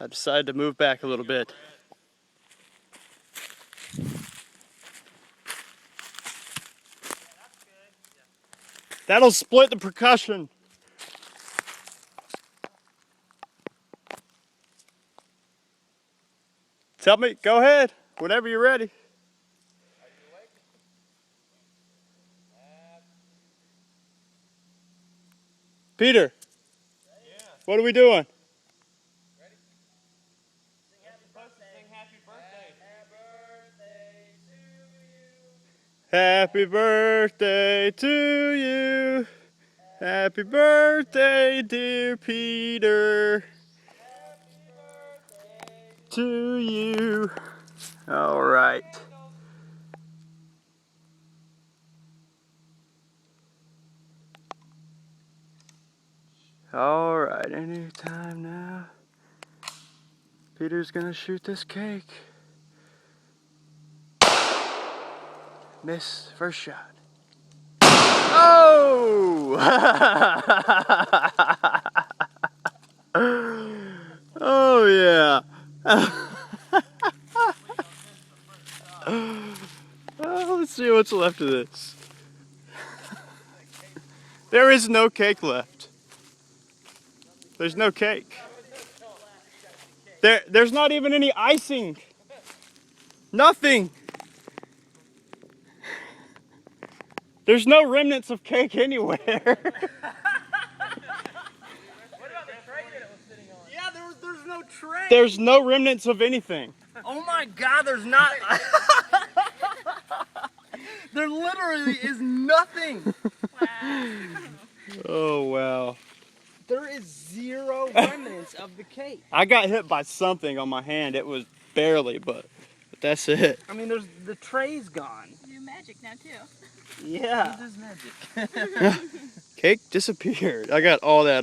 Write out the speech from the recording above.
I decided to move back a little bit. That'll split the percussion. Tell me, go ahead, whenever you're ready. Peter, what are we doing? Ready? Sing happy birthday. Happy birthday to you. Happy birthday, dear Peter. To you. All right. All right, anytime now. Peter's gonna shoot this cake. Miss, first shot. Oh! Oh yeah. Oh, let's see what's left of this. There is no cake left. There's no cake. There's not even any icing. Nothing. There's no remnants of cake anywhere. What about the tray that it was sitting on? Yeah, there's no tray. There's no remnants of anything. Oh my God, there's not. There literally is nothing. Wow. Oh wow. There is zero remnants of the cake. I got hit by something on my hand. It was barely, but that's it. I mean, the tray's gone. You do magic now too. Yeah. Cake disappeared. I got all that